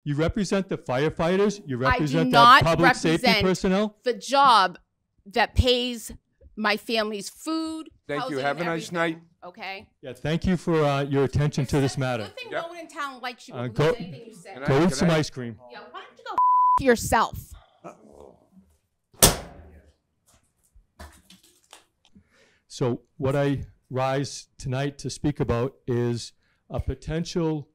You represent the firefighters. You represent the not public safety represent personnel. the job that pays my family's food. Thank you. housing, Have a and nice everything, night. Okay. Yeah, thank you for your attention to this matter. Good thing Yep. no one in town likes you. Go- Go, anything you say. Can Go eat Can some I- ice cream. Yeah, why don't you go yourself? So what I rise tonight to speak about is a potential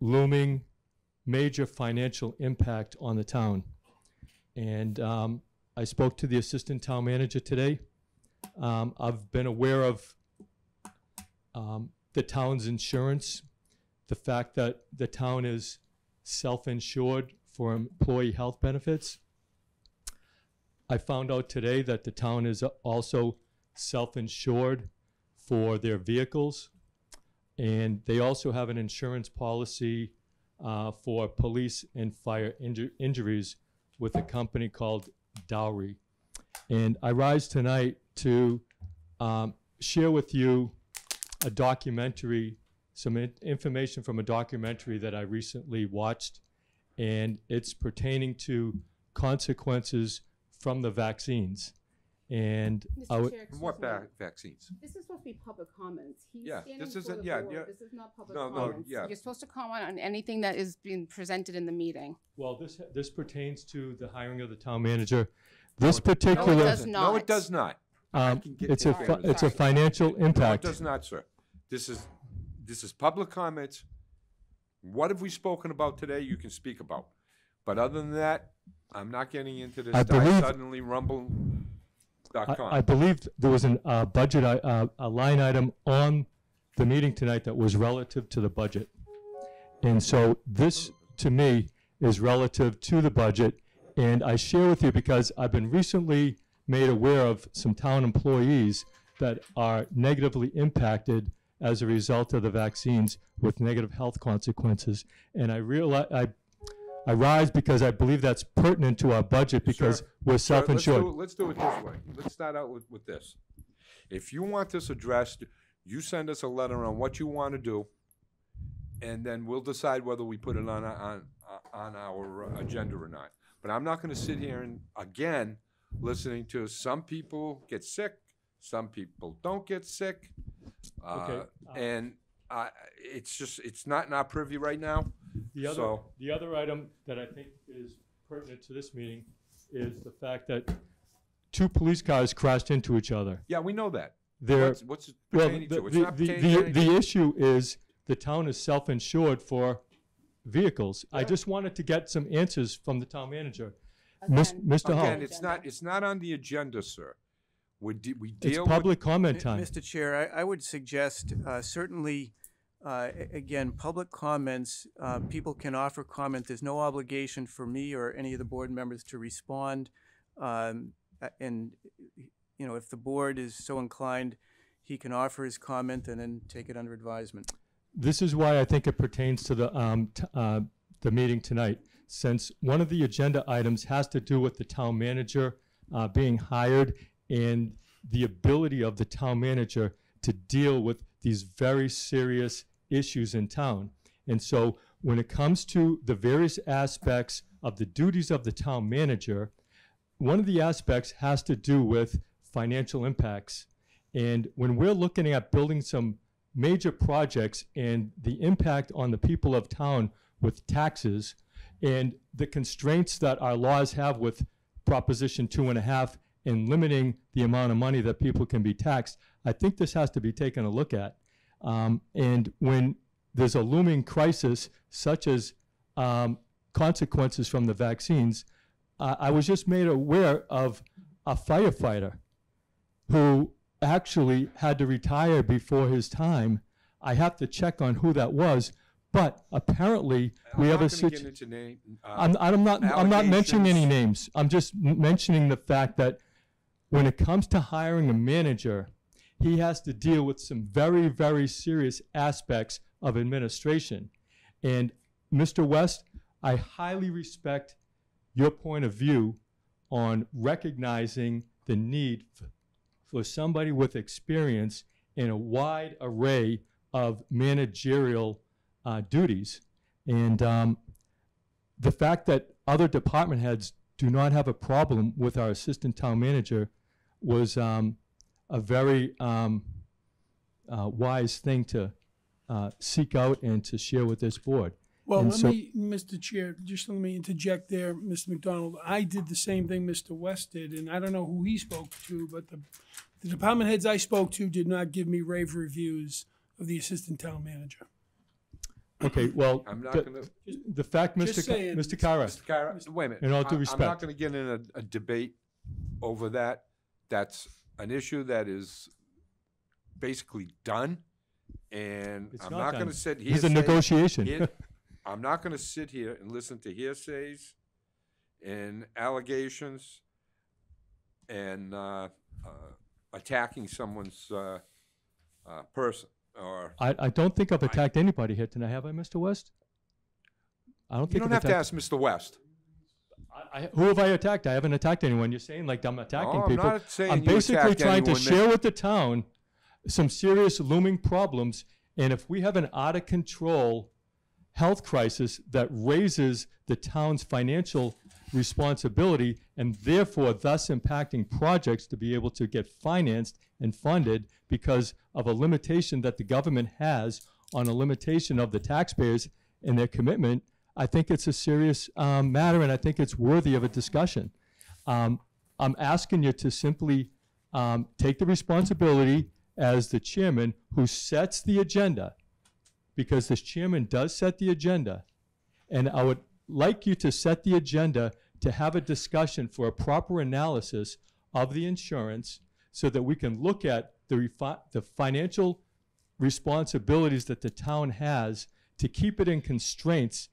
looming major financial impact on the town. And I spoke to the assistant town manager today. I've been aware of the town's insurance, the fact that the town is self-insured for employee health benefits. I found out today that the town is also self-insured for their vehicles, and they also have an insurance policy for police and fire injuries with a company called Dowry. And I rise tonight to share with you a documentary, some information from a documentary that I recently watched, and it's pertaining to consequences from the vaccines. And I would, What vaccines? This is supposed to be public comments. He's Yeah, standing this for isn't- the yeah, board. yeah. This is not public No, no, comments. yeah. You're supposed to comment on anything that is being presented in the meeting. well, this pertains to the hiring of the town manager. This particular, No, it does not. No, it does not. I can get it's there. a financial No, it impact. does not, sir. This is public comments. What have we spoken about today? You can speak about. But other than that, I'm not getting into this I believe- suddenly rumble.com. I believe there was a budget, a line item on the meeting tonight that was relative to the budget. And so this, to me, is relative to the budget. And I share with you because I've been recently made aware of some town employees that are negatively impacted as a result of the vaccines with negative health consequences. And I realize, I rise because I believe that's pertinent to our budget because Sir, we're Sir, self-insured. Let's do it this way. Let's start out with this. If you want this addressed, you send us a letter on what you want to do, and then we'll decide whether we put it on our agenda or not. But I'm not going to sit here and, again, listening to some people get sick, some people don't get sick. Okay, And it's not in our purview right now. The other item that I think is pertinent to this meeting is the fact that two police cars crashed into each other. Yeah, we know that. They're, What's it well, pertaining to? It's not pertaining to the anything. issue is the town is self-insured for vehicles. I Yeah. just wanted to get some answers from the town manager. Again, Mr. Hall, Again, it's not on the agenda, sir. We it's deal with. public comment time. Mr. Chair, I would suggest certainly, again, public comments, people can offer comment. There's no obligation for me or any of the board members to respond. And, you know, if the board is so inclined, he can offer his comment and then take it under advisement. This is why I think it pertains to the meeting tonight, since one of the agenda items has to do with the town manager being hired and the ability of the town manager to deal with these very serious issues in town. And so when it comes to the various aspects of the duties of the town manager, one of the aspects has to do with financial impacts. And when we're looking at building some major projects and the impact on the people of town with taxes and the constraints that our laws have with Proposition 2.5 and limiting the amount of money that people can be taxed, I think this has to be taken a look at. And when there's a looming crisis, such as consequences from the vaccines, I was just made aware of a firefighter who actually had to retire before his time. I have to check on who that was, but apparently we have a situation. I'm not mentioning any names. I'm just mentioning the fact that when it comes to hiring a manager, he has to deal with some very, very serious aspects of administration. And Mr. West, I highly respect your point of view on recognizing the need for somebody with experience in a wide array of managerial duties. And the fact that other department heads do not have a problem with our assistant town manager was a very wise thing to seek out and to share with this board. Well, And so- Mr. Chair, just let me interject there, Mr. McDonald. I did the same thing Mr. West did, and I don't know who he spoke to, but the department heads I spoke to did not give me rave reviews of the assistant town manager. Okay, well, I'm not the, going to. the fact, Just saying. Mr. Kara, Mr. Kara, wait a minute. In all due I'm respect. not going to get in a debate over that. That's an issue that is basically done, and It's I'm not not done. going to sit here. This is a negotiation. I'm not going to sit here and listen to hearsays and allegations and attacking someone's person. Or I don't think I've attacked anybody here tonight, have I, Mr. West? I don't you think don't I've have to attacked. ask Mr. West. Who have I attacked? I haven't attacked anyone. You're saying like I'm attacking No, I'm people. not saying I'm you basically attacked trying to anyone, share with the town some serious looming problems. And if we have an out of control health crisis that raises the town's financial responsibility and therefore thus impacting projects to be able to get financed and funded because of a limitation that the government has on a limitation of the taxpayers and their commitment, I think it's a serious matter, and I think it's worthy of a discussion. I'm asking you to simply take the responsibility as the chairman who sets the agenda, because this chairman does set the agenda, and I would like you to set the agenda to have a discussion for a proper analysis of the insurance so that we can look at the financial responsibilities that the town has to keep it in constraints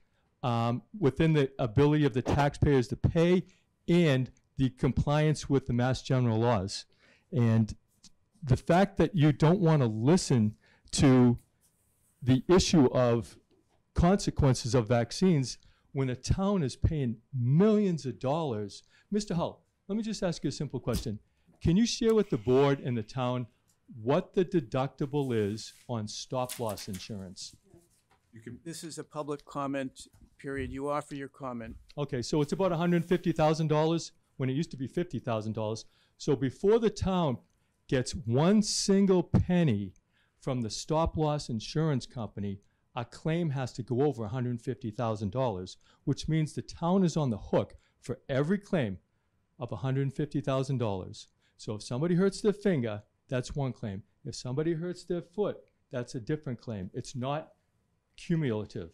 within the ability of the taxpayers to pay and the compliance with the Mass General laws. And the fact that you don't want to listen to the issue of consequences of vaccines when a town is paying millions of dollars. Mr. Hull, let me just ask you a simple question. Can you share with the board and the town what the deductible is on stop-loss insurance? This is a public comment period. You offer your comment. Okay, so it's about $150,000 when it used to be $50,000. So before the town gets one single penny from the stop-loss insurance company, a claim has to go over $150,000, which means the town is on the hook for every claim of $150,000. So if somebody hurts their finger, that's one claim. If somebody hurts their foot, that's a different claim. It's not cumulative.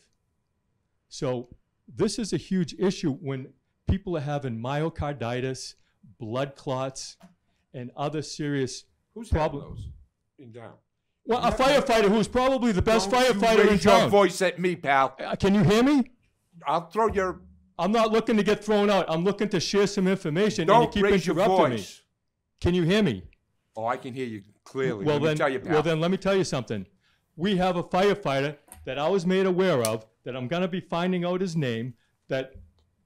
So this is a huge issue when people are having myocarditis, blood clots, and other serious Who's problems. those in town? Well, a firefighter who's probably the best Don't you firefighter in raise your town. voice at me, pal. Can you hear me? I'll throw your. I'm not looking to get thrown out. I'm looking to share some information, Don't and you keep raise your interrupting me. voice. Can you hear me? Oh, I can hear you clearly. Well, Let me then, tell you, pal. well, then let me tell you something. We have a firefighter that I was made aware of, that I'm going to be finding out his name, that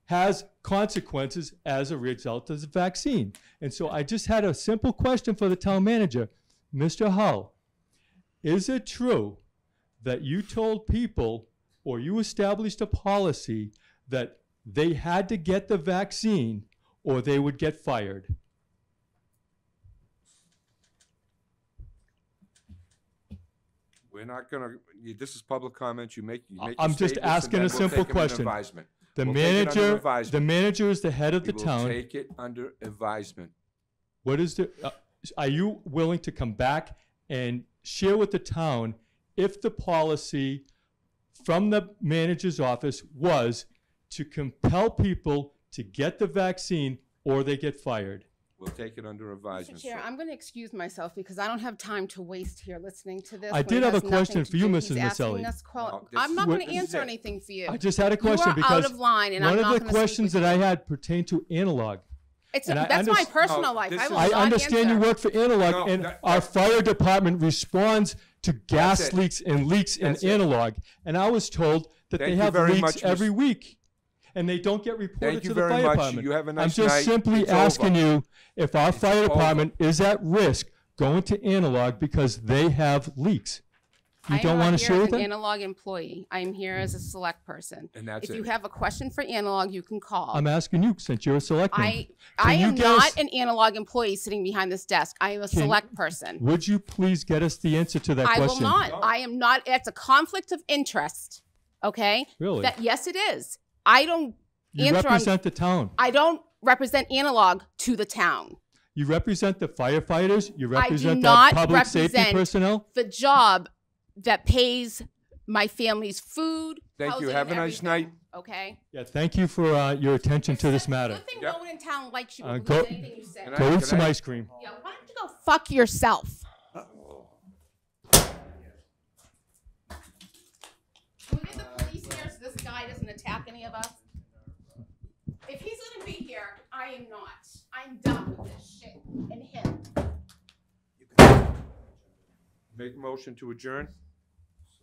has consequences as a result of the vaccine. And so I just had a simple question for the town manager. Mr. Hull, is it true that you told people, or you established a policy, that they had to get the vaccine or they would get fired? We're not gonna. This is public comment. You make. You make I'm your just statements, asking and a then simple we'll take 'em under question. advisement. The We'll take it under manager, advisement. the manager is the head of the We will town. take it under advisement. What is the? Are you willing to come back and share with the town if the policy from the manager's office was to compel people to get the vaccine or they get fired? We'll take it under advisement. Mr. Chair, sir. I'm going to excuse myself because I don't have time to waste here listening to this. I when did it have a has nothing question to for you, do. Mrs. He's asking Maselli. us No, this I'm is not what- going to this is answer it. anything for you. I just had a question you are because out of line, and one I'm of not the gonna speak questions with that I you. had pertained to analog. It's and I that's my underst- personal No, life. this I is- will I not understand answer. you work for Analog, No, and that- our fire department responds to gas That's it. leaks and leaks in That's it. Analog. And I was told that Thank they you have very leaks much, every Mr. week, and they don't get reported Thank to you the very fire much. department. You have a I'm nice just night. simply It's asking over. you if our fire over. department is at risk going to Analog because they have leaks. You don't want to share I'm with not here as them? an analog employee. I'm here as a select person. And that's If it. you have a question for analog, you can call. I'm asking you since you're a selectman. I Can you am get not us- an analog employee sitting behind this desk. I am a select person. Would you please get us the answer to that I question? will not. I am not. It's a conflict of interest. Okay. Really? Yes, it is. I don't You answer. represent the town. I don't represent analog to the town. You represent the firefighters. You I do represent not the public safety represent personnel. the job that pays my family's food. Thank you. housing, Have a and nice everything, night. Okay. Yeah, thank you for your attention to this matter. Good thing Yep. no one in town likes you. Uh, Or go- believes anything you say. Can I- Go eat can some I- ice cream. Yeah, why don't you go fuck yourself? Can we get the police here so this guy doesn't attack any of us? If he's gonna be here, I am not. I'm done with this shit and him. Make a motion to adjourn?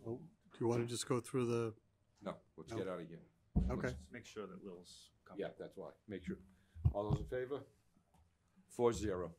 So, do you want to just go through the, No, let's get out of here. okay. Make sure that Will's coming. Yeah, that's why. Make sure. All those in favor? 4-0.